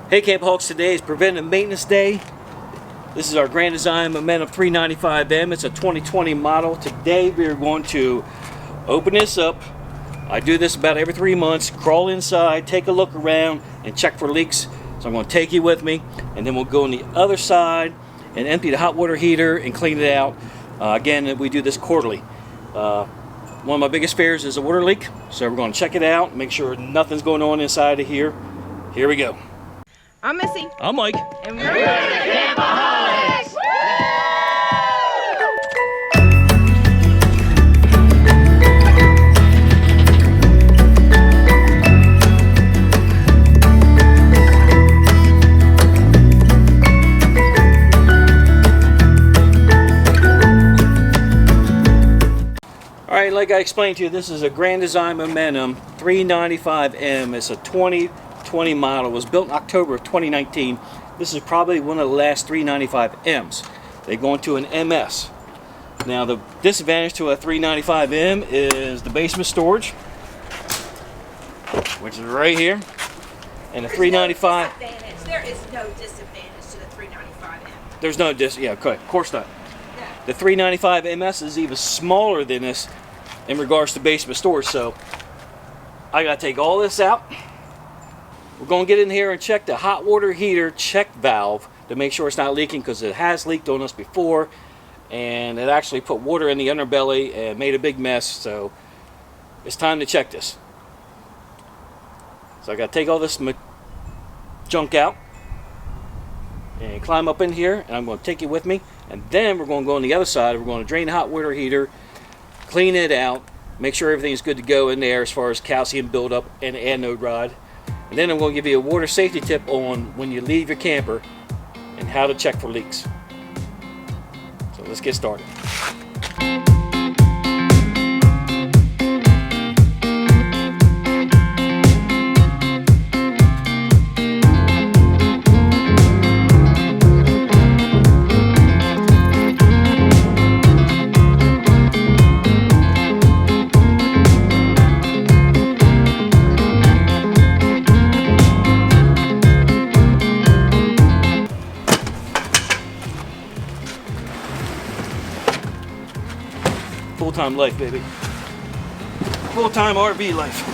Hey Campoholics, today is Preventive Maintenance Day. This is our Grand Design Momentum 395M. It's a 2020 model. Today we are going to open this up. I do this about every 3 months. Crawl inside, take a look around, and check for leaks. So I'm going to take you with me, and then we'll go on the other side and empty the hot water heater and clean it out. Again, we do this quarterly. One of my biggest fears is a water leak, so we're going to check it out, make sure nothing's going on inside of here. Here we go. I'm Missy. I'm Mike. And we're the Campoholics! Alright, like I explained to you, this is a Grand Design Momentum 395M. It's a 2020 model. It was built in October of 2019. This is probably one of the last 395Ms. They go into an MS. Now the disadvantage to a 395M is the basement storage, which is right here. And the 395... There is no disadvantage to the 395M. There's no yeah, of course not. No. The 395MS is even smaller than this in regards to basement storage, so I gotta take all this out. We're going to get in here and check the hot water heater check valve to make sure it's not leaking, because it has leaked on us before and it actually put water in the underbelly and made a big mess. So it's time to check this. So I got to take all this junk out and climb up in here, and I'm going to take it with me, and then we're going to go on the other side. We're going to drain the hot water heater, clean it out, make sure everything's good to go in there as far as calcium buildup and anode rod. And then I'm going to give you a water safety tip on when you leave your camper and how to check for leaks. So let's get started. Full-time life, baby. Full-time RV life.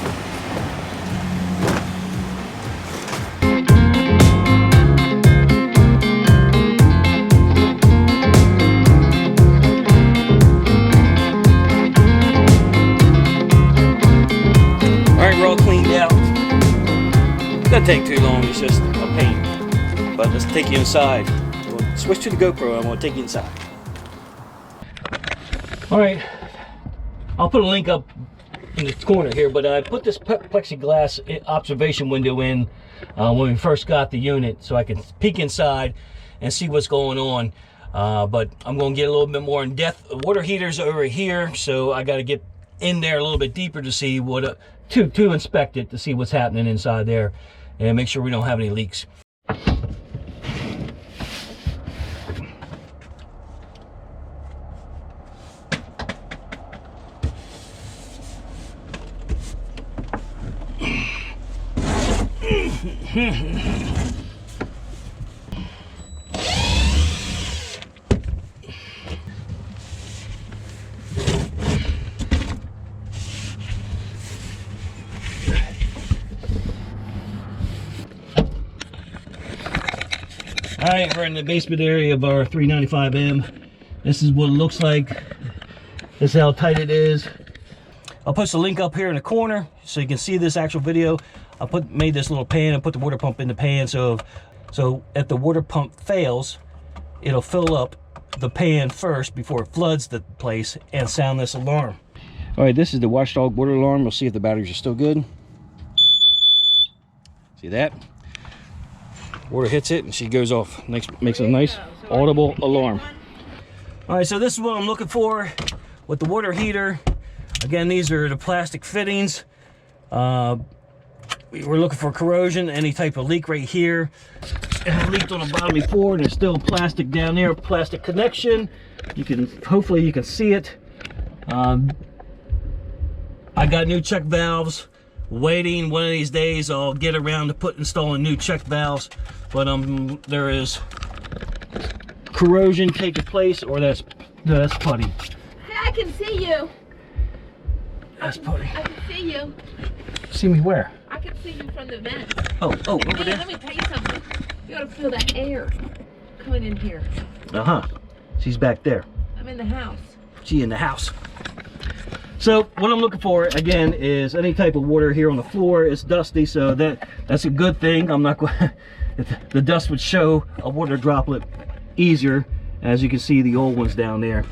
Alright, we're all cleaned out. It doesn't take too long, it's just a pain. But let's take you inside. We'll switch to the GoPro, I'm going to take you inside. Alright, I'll put a link up in the corner here, but I put this plexiglass observation window in when we first got the unit so I can peek inside and see what's going on. But I'm going to get a little bit more in depth. The water heater's over here, so I got to get in there a little bit deeper to see what to inspect it, to see what's happening inside there and make sure we don't have any leaks. Alright, we're in the basement area of our 395M. This is what it looks like. This is how tight it is. I'll post a link up here in the corner so you can see this actual video. I made this little pan and put the water pump in the pan, so if the water pump fails, it'll fill up the pan first before it floods the place and sound this alarm. Alright, this is the watchdog water alarm. We'll see if the batteries are still good. See that? Water hits it and she goes off. Makes a nice audible alarm. Alright, so this is what I'm looking for with the water heater. Again, these are the plastic fittings. We're looking for corrosion, any type of leak right here. It leaked on the bottom before, and there's still plastic down there, plastic connection. Hopefully you can see it. I got new check valves waiting. One of these days I'll get around to installing new check valves, but there is corrosion taking place, or that's putty. Hey, I can see you. That's putty. I can see you. See me where? I can see you from the vent. Oh, over Hey, there. let me tell you something. You gotta feel that air coming in here. She's back there. I'm in the house. She in the house. So what I'm looking for again is any type of water here on the floor. It's dusty, so that's a good thing. I'm not going. The dust would show a water droplet easier, as you can see the old ones down there.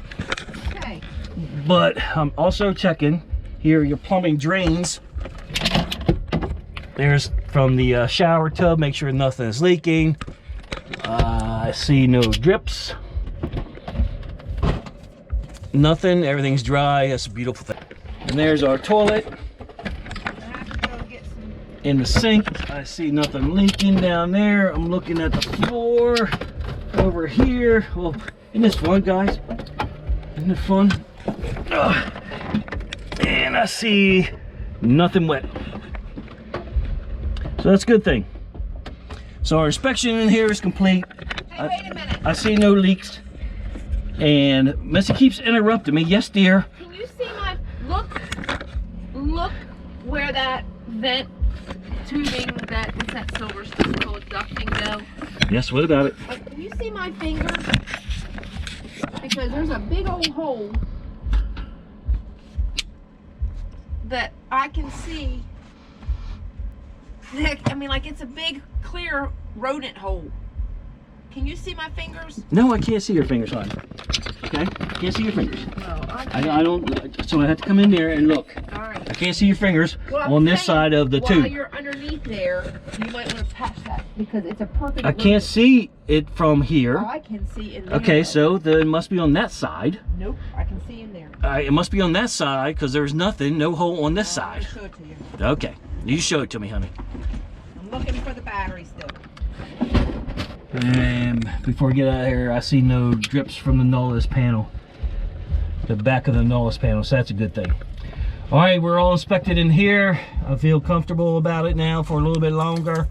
Okay. But I'm also checking here your plumbing drains. There's from the shower tub. Make sure nothing is leaking. I see no drips. Nothing, everything's dry. That's a beautiful thing. And there's our toilet. In the sink, I see nothing leaking down there. I'm looking at the floor over here. Well, isn't this fun, guys? Isn't it fun? And I see nothing wet. So that's a good thing. So our inspection in here is complete. Hey, wait a minute. I see no leaks. And Missy keeps interrupting me. Yes, dear. Can you see my look where that vent tubing that is that silver stuff called ducting go? Yes, what about it? But can you see my finger? Because there's a big old hole that I can see. I mean, like it's a big clear rodent hole. Can you see my fingers? No, I can't see your fingers, hon. Okay? Can't see your fingers. No, I don't, so I have to come in there and look. All right. I can't see your fingers Well, on this side of the while tube. you're underneath there, you might want to patch that because it's a perfect. I can't see it from here. Oh, I can see in there. Okay, so then it must be on that side. Nope, I can see in there. It must be on that side because there's nothing, no hole on this I'll side. show it to you. Okay, you show it to me, honey. I'm looking for the battery still. And before we get out of here, I see no drips from the Nullis panel. The back of the Nullis panel, so that's a good thing. All right, we're all inspected in here. I feel comfortable about it now for a little bit longer.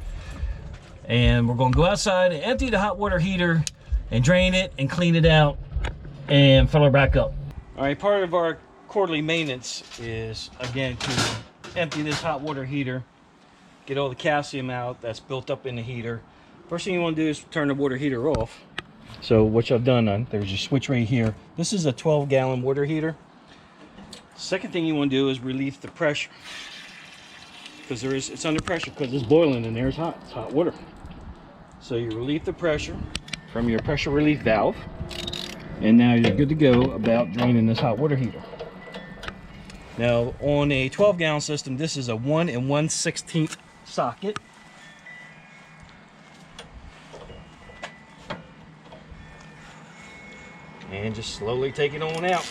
And we're gonna go outside and empty the hot water heater and drain it and clean it out and fill her back up. All right, part of our quarterly maintenance is, again, to empty this hot water heater, get all the calcium out that's built up in the heater. First thing you want to do is turn the water heater off. So what I've done, there's your switch right here. This is a 12-gallon water heater. Second thing you want to do is relieve the pressure, because it's under pressure because it's boiling in there. It's hot. It's hot water. So you relieve the pressure from your pressure relief valve, and now you're good to go about draining this hot water heater. Now on a 12-gallon system, this is a 1 1/16 socket. And just slowly take it on out,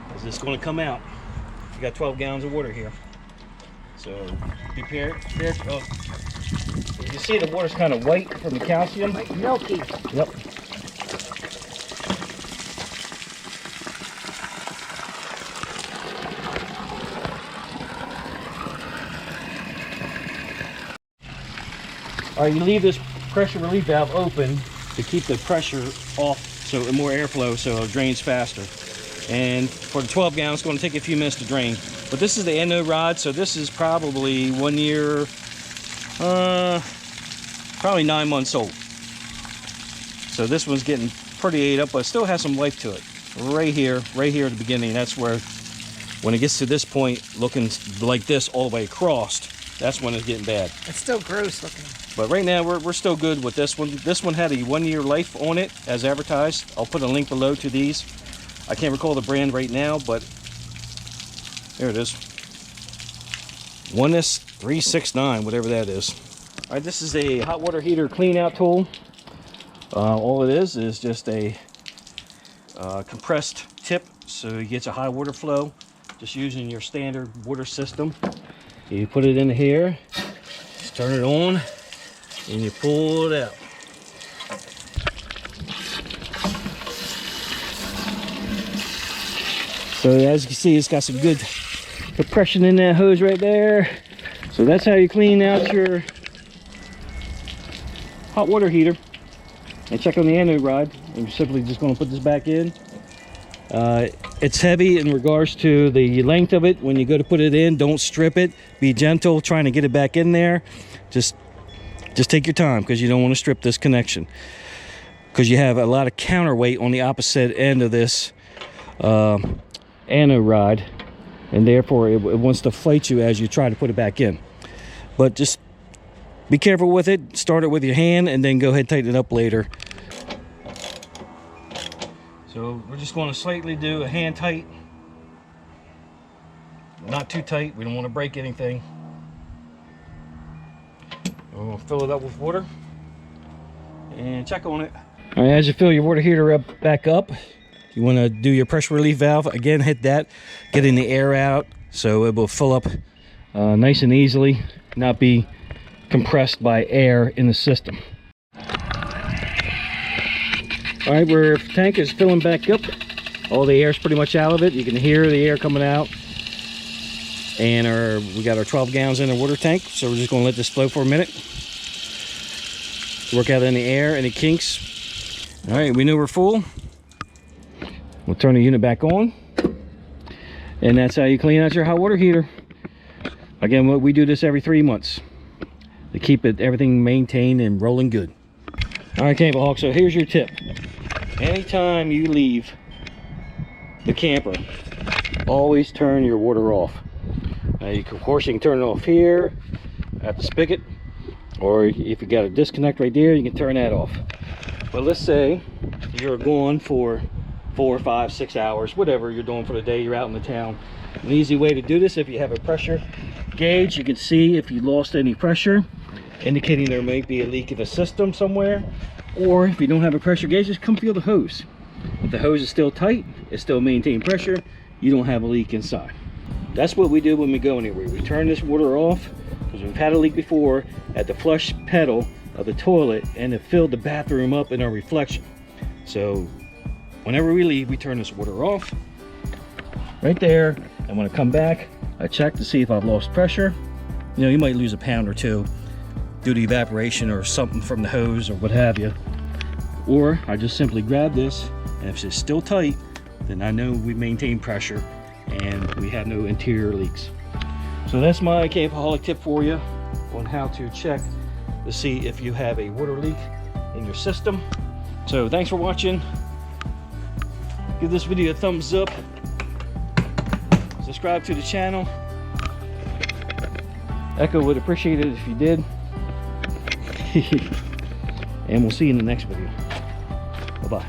because it's going to come out. You got 12 gallons of water here. So be prepared. You see the water's kind of white from the calcium. Like milky. Yep. All right, you leave this pressure relief valve open to keep the pressure off, so more airflow, so it drains faster. And for the 12 gallons, it's going to take a few minutes to drain. But this is the endo rod, so this is probably 1 year, probably 9 months old. So this one's getting pretty ate up, but it still has some life to it. Right here at the beginning, that's where, when it gets to this point, looking like this all the way across, that's when it's getting bad. It's still gross looking. But right now, we're still good with this one. This one had a 1 year life on it, as advertised. I'll put a link below to these. I can't recall the brand right now, but there it is. 1S369, whatever that is. All right, this is a hot water heater clean out tool. All it is just a compressed tip, so it gets a high water flow, just using your standard water system. You put it in here, just turn it on, and you pull it out. So as you can see, it's got some good compression in that hose right there. So that's how you clean out your hot water heater. And check on the anode rod. I'm simply just going to put this back in. It's heavy in regards to the length of it. When you go to put it in, don't strip it. Be gentle trying to get it back in there. Just take your time, because you don't want to strip this connection, because you have a lot of counterweight on the opposite end of this anode rod, and therefore it wants to fight you as you try to put it back in. But just be careful with it. Start it with your hand and then go ahead and tighten it up later. So we're just going to slightly do a hand tight, not too tight. We don't want to break anything. We're going to fill it up with water and check on it. All right, as you fill your water heater back up, you want to do your pressure relief valve. Again, hit that, getting the air out so it will fill up nice and easily, not be compressed by air in the system. All right, our tank is filling back up. All the air is pretty much out of it. You can hear the air coming out. And we got our 12 gallons in the water tank, so we're just going to let this flow for a minute. Work out any air, any kinks. All right, we know we're full. We'll turn the unit back on. And that's how you clean out your hot water heater. Again, we do this every 3 months to keep everything maintained and rolling good. All right, Campoholics, so here's your tip. Anytime you leave the camper, always turn your water off. Of course, you can turn it off here at the spigot, or if you got a disconnect right there, you can turn that off. But let's say you're gone for 4, 5, 6 hours, whatever you're doing for the day, you're out in the town. An easy way to do this, if you have a pressure gauge, you can see if you lost any pressure, indicating there might be a leak in the system somewhere. Or if you don't have a pressure gauge, just come feel the hose. If the hose is still tight, it's still maintaining pressure, you don't have a leak inside. That's what we do when we go anywhere. We turn this water off, because we've had a leak before at the flush pedal of the toilet, and it filled the bathroom up in our reflection. So whenever we leave, we turn this water off right there. And when I come back, I check to see if I've lost pressure. You know, you might lose a pound or two due to evaporation or something from the hose or what have you. Or I just simply grab this, and if it's still tight, then I know we maintain pressure and we have no interior leaks. So that's my Campoholic tip for you on how to check to see if you have a water leak in your system. So thanks for watching. Give this video a thumbs up. Subscribe to the channel. Echo would appreciate it if you did. And we'll see you in the next video. Bye-bye.